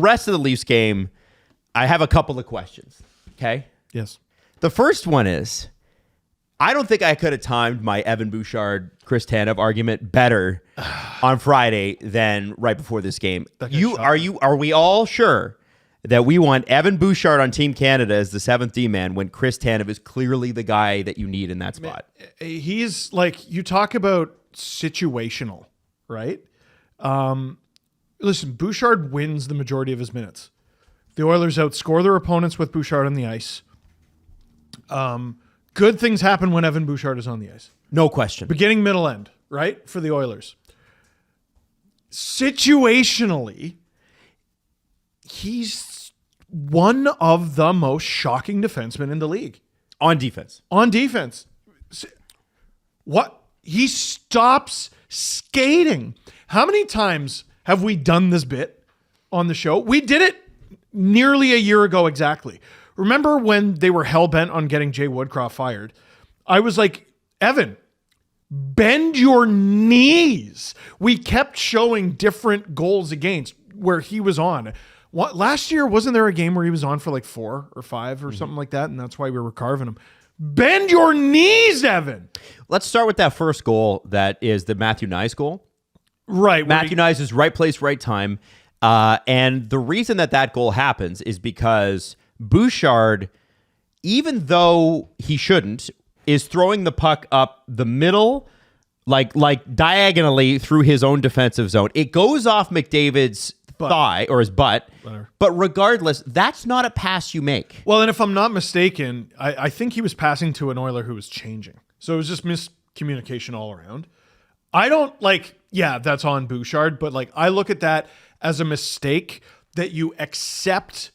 Rest of the Leafs game, I have a couple of questions. Okay? Yes. The first one is, I don't think I could have timed my Evan Bouchard, Chris Tanev argument better on Friday than right before this game. Are we all sure that we want Evan Bouchard on Team Canada as the 7th D-man when Chris Tanev is clearly the guy that you need in that spot? He's like, you talk about situational, right? Listen, Bouchard wins the majority of his minutes. The Oilers outscore their opponents with Bouchard on the ice. Good things happen when Evan Bouchard is on the ice. No question. Beginning, middle, end, right? For the Oilers. Situationally, he's one of the most shocking defensemen in the league. On defense. On defense. What? He stops skating. How many times have we done this bit on the show? We did it nearly a year ago exactly. Remember when they were hell-bent on getting Jay Woodcroft fired? I was like, Evan, bend your knees. We kept showing different goals against where he was on. Last year, wasn't there a game where he was on for like 4 or 5 or something like that? And that's why we were carving him. Bend your knees, Evan. Let's start with that first goal that is the Matthew Nies goal. Right. Matthew Nies is right place, right time. And the reason that goal happens is because Bouchard, even though he shouldn't, is throwing the puck up the middle, like diagonally through his own defensive zone. It goes off McDavid's thigh or his butt. But regardless, that's not a pass you make. Well, and if I'm not mistaken, I think he was passing to an Oiler who was changing. So it was just miscommunication all around. I don't that's on Bouchard, but I look at that as a mistake that you accept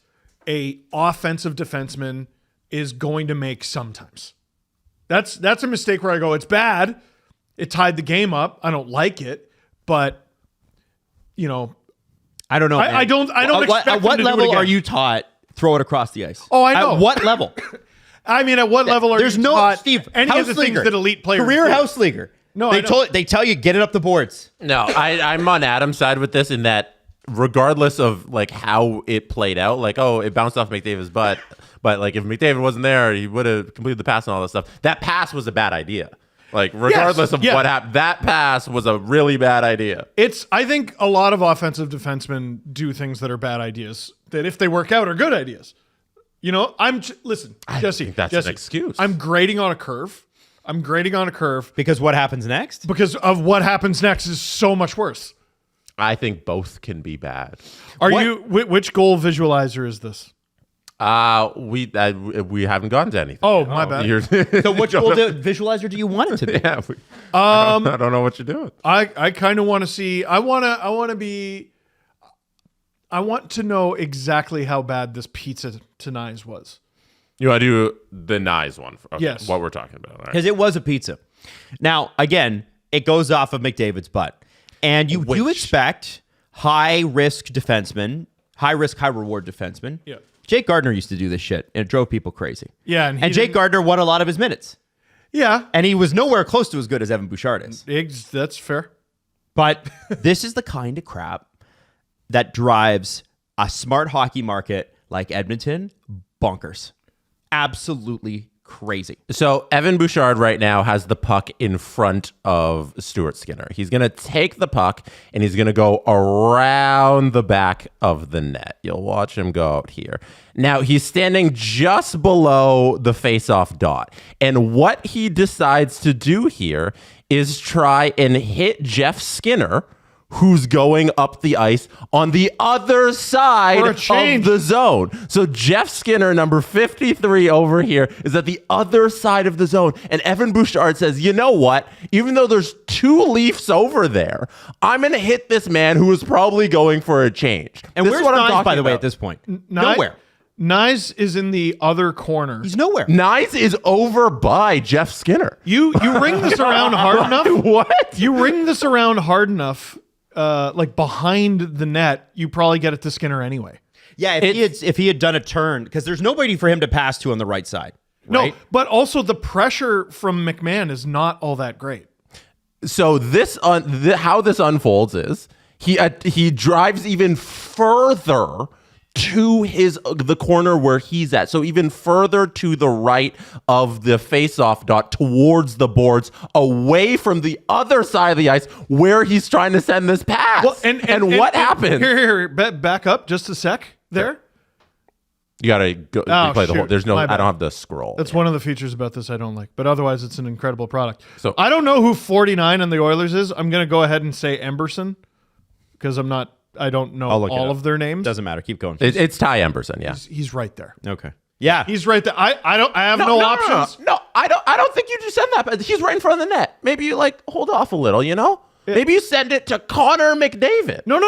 a offensive defenseman is going to make sometimes. That's a mistake where I go, it's bad. It tied the game up. I don't like it, but I don't know. I don't expect at what him to level do it are again. you taught throw it across the ice? Oh, I know. At what level? I mean, at what level are There's you no taught Steve, any of the things that elite players career do? house leaguer. No, they tell you get it up the boards. No, I'm on Adam's side with this in that regardless of how it played out, it bounced off McDavid's butt, but if McDavid wasn't there, he would have completed the pass and all that stuff. That pass was a bad idea. Regardless of what happened, that pass was a really bad idea. I think a lot of offensive defensemen do things that are bad ideas that if they work out are good ideas. Listen, Jesse, think that's an excuse. I'm grading on a curve. Because what happens next? Because of what happens next is so much worse. I think both can be bad. Which goal visualizer is this? We haven't gotten to anything. Oh, my bad. So which goal visualizer do you want it to be? Yeah, I don't know what you're doing. I kind of want to see. I want to know exactly how bad this pizza to Nies was. You want to do the Nies one? Okay, yes. What we're talking about. Because it was a pizza. Now, again, it goes off of McDavid's butt. And you do expect high-risk defensemen, high-risk, high-reward defensemen. Yeah. Jake Gardner used to do this shit, and it drove people crazy. Yeah. And Jake Gardner won a lot of his minutes. Yeah. And he was nowhere close to as good as Evan Bouchard is. That's fair. But this is the kind of crap that drives a smart hockey market like Edmonton bonkers. Absolutely crazy. So Evan Bouchard right now has the puck in front of Stuart Skinner. He's going to take the puck and he's going to go around the back of the net. You'll watch him go out here. Now he's standing just below the face-off dot. And what he decides to do here is try and hit Jeff Skinner, who's going up the ice on the other side of the zone. So Jeff Skinner, number 53 over here, is at the other side of the zone. And Evan Bouchard says, you know what? Even though there's 2 Leafs over there, I'm going to hit this man who is probably going for a change. And where's Nies, by the way, at this point? Nowhere. Nies is in the other corner. He's nowhere. Nies is over by Jeff Skinner. You ring this around hard enough? What? You ring this around hard enough, behind the net, you probably get it to Skinner anyway. Yeah, if he had done a turn, because there's nobody for him to pass to on the right side. Right? No, but also the pressure from McMahon is not all that great. So how this unfolds is He drives even further to the corner where he's at. So even further to the right of the face-off dot towards the boards, away from the other side of the ice where he's trying to send this pass. Well, and what happened? Here, back up just a sec there. You gotta go replay the whole. There's no. My I bad. don't have the scroll. That's one of the features about this I don't like, but otherwise it's an incredible product. So- I don't know who 49 on the Oilers is. I'm gonna go ahead and say Emberson because I don't know I'll look it all up. of their names. Doesn't matter. Keep going. It's Ty Emberson. Yeah. He's right there. Okay. Yeah. He's right there. I have no options. No, I don't think you just send that. But he's right in front of the net. Maybe you hold off a little. Maybe you send it to Connor McDavid. No.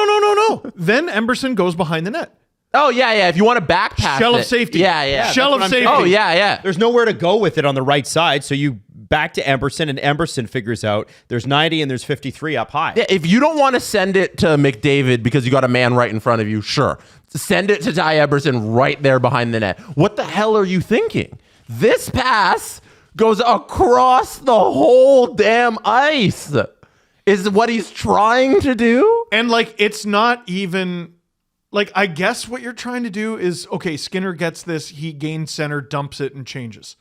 Then Emberson goes behind the net. Oh yeah. If you want to back pass Shell of it. safety. Yeah. Shell of what I'm safety. saying. Oh yeah. There's nowhere to go with it on the right side, so you back to Emberson, and Emberson figures out there's 90 and there's 53 up high. Yeah, if you don't want to send it to McDavid because you got a man right in front of you, sure. Send it to Ty Emberson right there behind the net. What the hell are you thinking? This pass goes across the whole damn ice. Is what he's trying to do? And it's not even I guess what you're trying to do is okay, Skinner gets this, he gains center, dumps it, and changes.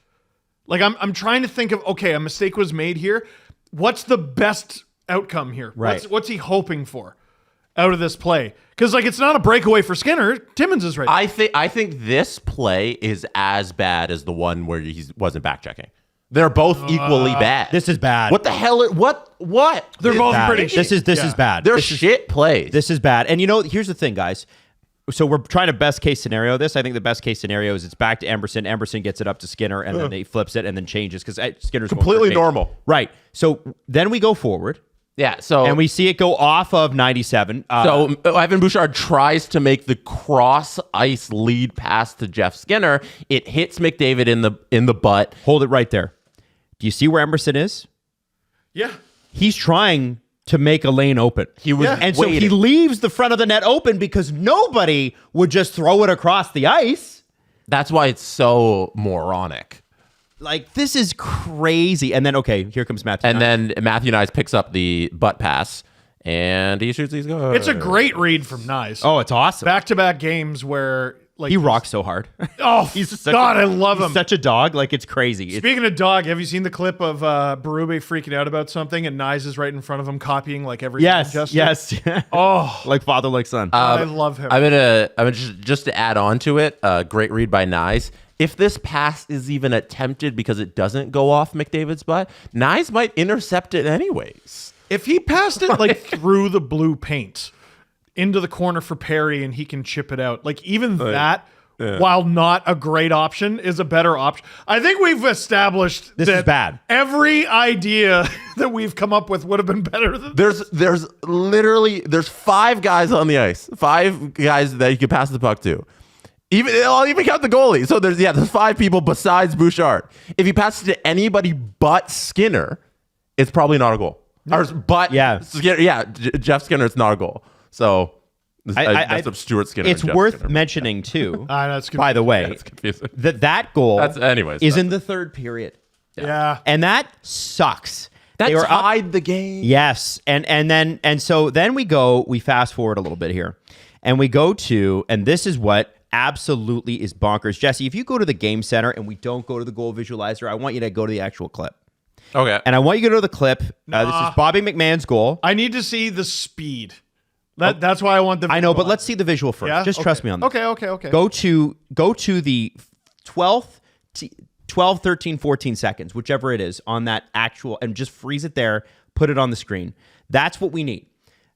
I'm trying to think of okay, a mistake was made here. What's the best outcome here? Right. What's he hoping for out of this play? Because it's not a breakaway for Skinner. Timmins is right. I think this play is as bad as the one where he wasn't back checking. They're both equally bad. This is bad. What the hell? What? They're both Bad. pretty. This is bad. They're shit plays. This is bad. And here's the thing, guys. So we're trying to best case scenario this. I think the best case scenario is it's back to Emberson. Emberson gets it up to Skinner, and then he flips it and then changes because Skinner's going Completely for a change. normal. Right. So then we go forward, Yeah. So and we see it go off of 97. So Evan Bouchard tries to make the cross ice lead pass to Jeff Skinner. It hits McDavid in the butt. Hold it right there. Do you see where Emberson is? Yeah. He's trying to make a lane open. He was And so he waiting. leaves the front of the net open because nobody would just throw it across the ice. That's why it's so moronic. This is crazy. And then, okay, here comes Matthew. And then Matthew Nies picks up the butt pass and he shoots these goals. It's a great read from Nies. Oh, it's awesome. Back-to-back games where He rocks so hard. Oh, God, I love him. He's such a dog. It's crazy. Speaking of dog, have you seen the clip of Berube freaking out about something and Nies is right in front of him copying every gesture? Yes. Oh, Like father, like son. I love him. I'm gonna just to add on to it. Great read by Nies. If this pass is even attempted because it doesn't go off McDavid's butt, Nies might intercept it anyways. If he passed it through the blue paint into the corner for Perry and he can chip it out, that, while not a great option, is a better option. I think we've established This that is bad. every idea that we've come up with would have been better than There's literally 5 guys on the ice, 5 guys that you could pass the puck to. I'll even count the goalie. So there's 5 people besides Bouchard. If you pass it to anybody but Skinner, it's probably not a goal. Jeff Skinner, it's not a goal. So that's up Stuart Skinner. It's and Jeff worth Skinner. mentioning too. That's by the way, It's confusing. that goal Anyways, is in the third period, Yeah. and that sucks. That They were up- tied the game. Yes, and so then we fast forward a little bit here, and we go to, and this is what absolutely is bonkers. Jesse, if you go to the game center and we don't go to the goal visualizer, I want you to go to the actual clip. Okay. And I want you to go to the clip. This is Bobby McMahon's goal. I need to see the speed. That's why I want the I know, but visual. let's see the visual first. Yeah? Just Okay. trust me on this. Okay. Go to the 12, 13, 14 seconds, whichever it is, on that actual, and just freeze it there, put it on the screen. That's what we need.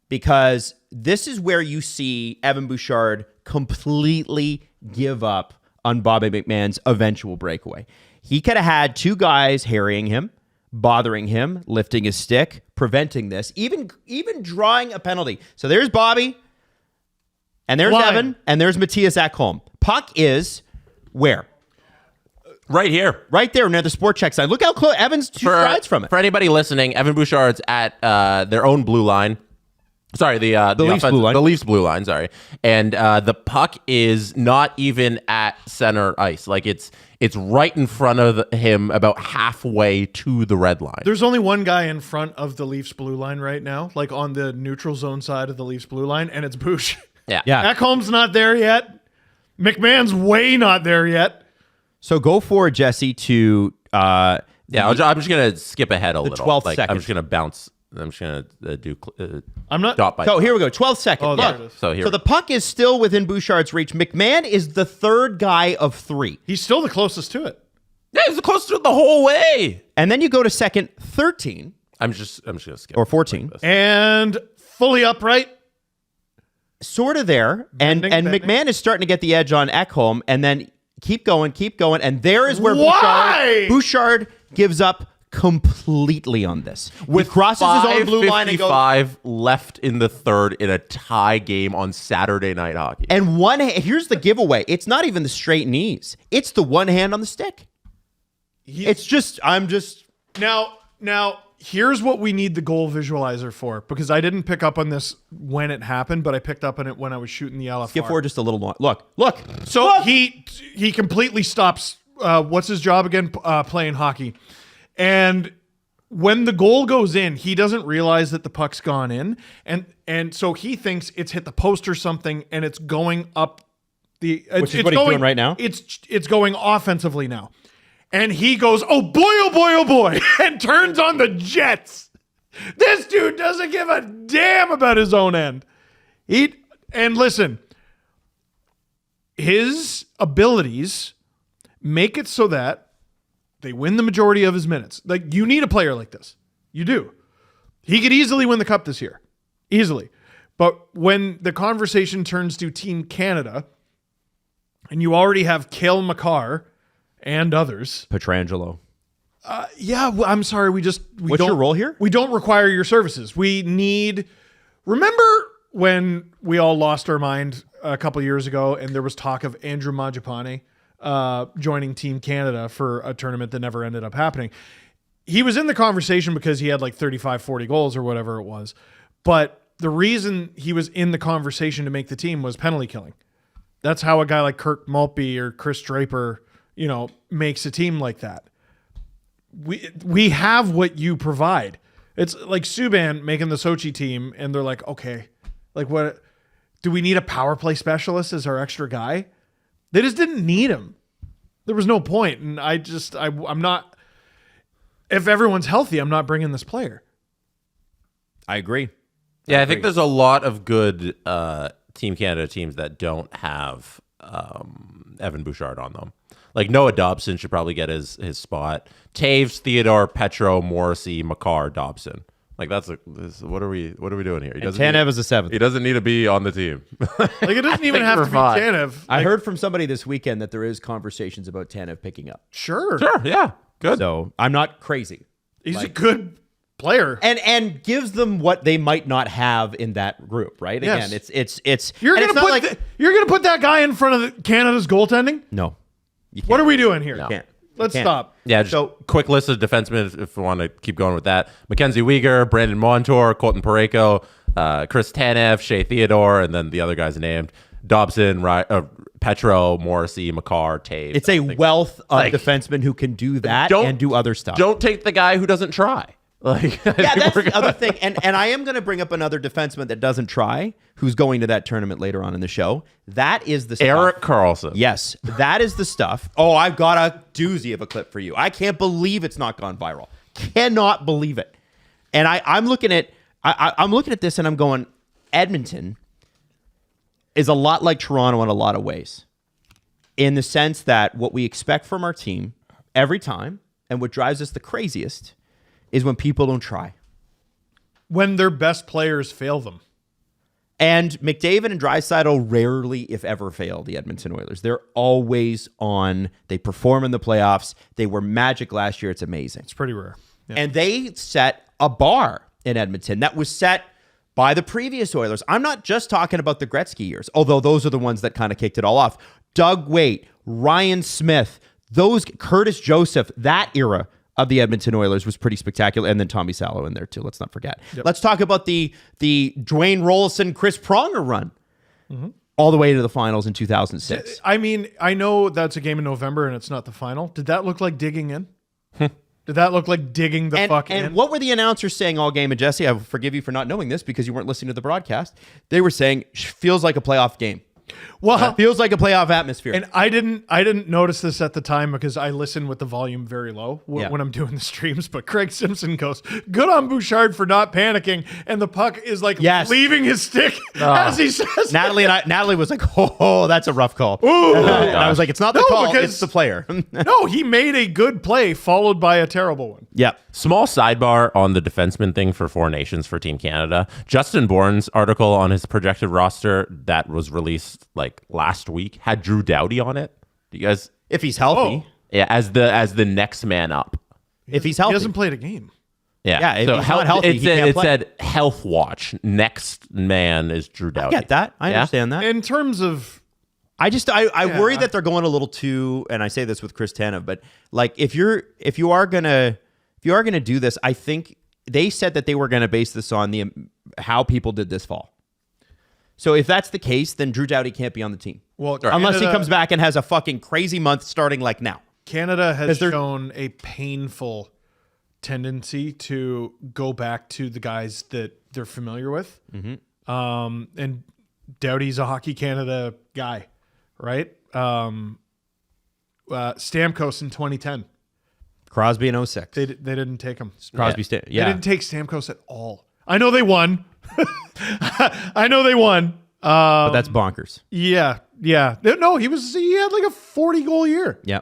Because this is where you see Evan Bouchard completely give up on Bobby McMahon's eventual breakaway. He could have had 2 guys harrying him, bothering him, lifting his stick, preventing this, even drawing a penalty. So there's Bobby, and there's Line. Evan, and there's Matthias Ekholm. Puck is where? Right here. Right there near the sport check side. Look how close Evan's 2 strides from it. For anybody listening, Evan Bouchard's at their own blue line. Sorry, the Leafs blue line. The Leafs blue line. Sorry, and the puck is not even at center ice. Like it's right in front of him, about halfway to the red line. There's only one guy in front of the Leafs blue line right now, like on the neutral zone side of the Leafs blue line, and it's Bouch. Yeah. Ekholm's not there yet. McMahon's way not there yet. So go forward, Jesse, to I'm just gonna skip ahead a little. 12th like, second. I'm just gonna bounce. I'm just gonna do. I'm not. Dot by So dot. here we go. 12 seconds. Oh, there Look, it is. So here. So the puck is still within Bouchard's reach. McMahon is the third guy of 3. He's still the closest to it. Yeah, he's close to it the whole way. And then you go to second 13 I'm just gonna skip. or 14. Like this. And fully upright. Sort of there. Bending. And McMahon is starting to get the edge on Ekholm. And then keep going. And there is where Why? Bouchard gives up completely on this. He crosses his own blue line and goes. 5:55 left in the third in a tie game on Saturday Night Hockey. And here's the giveaway. It's not even the straight knees. It's the one hand on the stick. Now, here's what we need the goal visualizer for, because I didn't pick up on this when it happened, but I picked up on it when I was shooting the LFR. Skip forward just a little more. Look. So Look! he completely stops. What's his job again? Playing hockey. And when the goal goes in, he doesn't realize that the puck's gone in, and so he thinks it's hit the post or something, and it's going up the. Which is what he's doing right now? It's going offensively now, and he goes, "Oh boy, oh boy, oh boy," and turns on the Jets. This dude doesn't give a damn about his own end. And listen, his abilities make it so that they win the majority of his minutes. Like, you need a player like this. You do. He could easily win the cup this year. Easily. But when the conversation turns to Team Canada, and you already have Cale Makar and others. Petrangelo. I'm sorry. What's your role here? We don't require your services. We need. Remember when we all lost our mind a couple years ago, and there was talk of Andrew Mangiapane joining Team Canada for a tournament that never ended up happening. He was in the conversation because he had like 35, 40 goals or whatever it was. But the reason he was in the conversation to make the team was penalty killing. That's how a guy like Kirk Maltby or Chris Draper, makes a team like that. We have what you provide. It's like Subban making the Sochi team, and they're like, okay, like what? Do we need a power play specialist as our extra guy? They just didn't need him. There was no point. And I'm not, if everyone's healthy, I'm not bringing this player. I agree. Yeah, I think there's a lot of good Team Canada teams that don't have Evan Bouchard on them. Like Noah Dobson should probably get his spot. Taves, Theodore, Petro, Morrissey, Makar, Dobson. Like what are we doing here? Tanev is a 7th. He doesn't need to be on the team. Like, it doesn't even have to be fine. Tanev. I heard from somebody this weekend that there is conversations about Tanev picking up. Sure. Sure, yeah, good. So I'm not crazy. He's a good player. And gives them what they might not have in that group, right? Yes. Again, it's You're and gonna it's not you're gonna put that guy in front of Canada's goaltending? no. You can't. What are we doing here? Can't. Let's Can't. stop. Yeah, just quick list of defensemen if we want to keep going with that. Mackenzie Weegar, Brandon Montour, Colton Parayko, Chris Tanev, Shea Theodore, and then the other guys named Dobson, Petro, Morrissey, Makar, Taves. It's a wealth of defensemen who can do that and do other stuff. Don't take the guy who doesn't try. Like, yeah, that's the other thing. And I am going to bring up another defenseman that doesn't try, who's going to that tournament later on in the show. That is the stuff. Erik Karlsson. Yes, that is the stuff. Oh, I've got a doozy of a clip for you. I can't believe it's not gone viral. Cannot believe it. And I'm looking at this and I'm going, Edmonton is a lot like Toronto in a lot of ways, in the sense that what we expect from our team every time, and what drives us the craziest, is when people don't try. When their best players fail them. And McDavid and Draisaitl rarely, if ever, fail the Edmonton Oilers. They're always on. They perform in the playoffs. They were magic last year. It's amazing. It's pretty rare. Yeah. And they set a bar in Edmonton that was set by the previous Oilers. I'm not just talking about the Gretzky years, although those are the ones that kind of kicked it all off. Doug Weight, Ryan Smith, Curtis Joseph, that era of the Edmonton Oilers was pretty spectacular. And then Tommy Salo in there too. Let's not forget. Yep. Let's talk about the Dwayne Rollison, Chris Pronger run all the way to the finals in 2006. I mean, I know that's a game in November and it's not the final. Did that look like digging in? Did that look like digging the fuck in? And what were the announcers saying all game? And Jesse, I forgive you for not knowing this because you weren't listening to the broadcast. They were saying, feels like a playoff game. Well, feels like a playoff atmosphere. And I didn't notice this at the time because I listen with the volume very low when I'm doing the streams. But Craig Simpson goes, "Good on Bouchard for not panicking," and the puck is like leaving his stick as he says. Natalie was like, "Oh, that's a rough call." And I was like, "It's not the call; it's the player." No, he made a good play followed by a terrible one. Yeah. Small sidebar on the defenseman thing for Four Nations for Team Canada. Justin Bourne's article on his projected roster that was released like last week had Drew Doughty on it. Do you guys, if he's healthy, yeah, as the next man up. If he's healthy, he hasn't played a game. Yeah, if he's not healthy, it said health watch. Next man is Drew Doughty. I get that. I understand that. In terms of, I worry that they're going a little too. And I say this with Chris Tanev, but like if you are gonna do this, I think they said that they were gonna base this on how people did this fall. So if that's the case, then Drew Doughty can't be on the team. Well, unless he comes back and has a fucking crazy month starting like now. Canada has shown a painful tendency to go back to the guys that they're familiar with. And Doughty's a Hockey Canada guy, right? Stamkos in 2010. Crosby in 06. They didn't take him. Crosby, They didn't take Stamkos at all. I know they won. But that's bonkers. Yeah. No, he had like a 40-goal year. Yeah.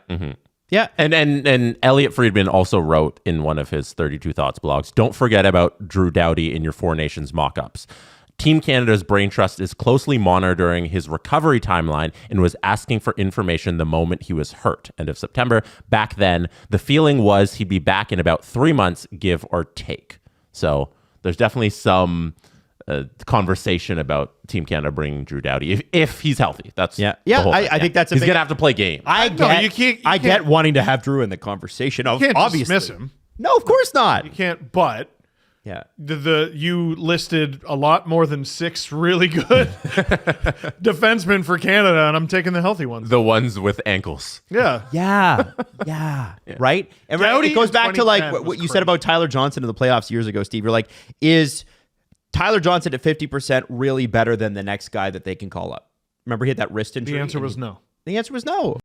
Yeah. And Elliot Friedman also wrote in one of his 32 Thoughts blogs, don't forget about Drew Doughty in your Four Nations mock-ups. Team Canada's brain trust is closely monitoring his recovery timeline and was asking for information the moment he was hurt. End of September. Back then, the feeling was he'd be back in about 3 months, give or take. So there's definitely some conversation about Team Canada bringing Drew Doughty if he's healthy. That's the whole thing. I think that's he's gonna have to play games. I get wanting to have Drew in the converson. You can't obviously dismiss him. No, of course not. You can't. But yeah, you listed a lot more than 6 really good defensemen for Canada, and I'm taking the healthy ones. The ones with ankles. Yeah. Right. And Doughty it goes in back to like 2010 what you said about Tyler Johnson in the playoffs years ago, Steve. You're like, is Tyler Johnson at 50% really better than the next guy that they can call up? Remember, he had that wrist injury. The answer was no. The answer was no.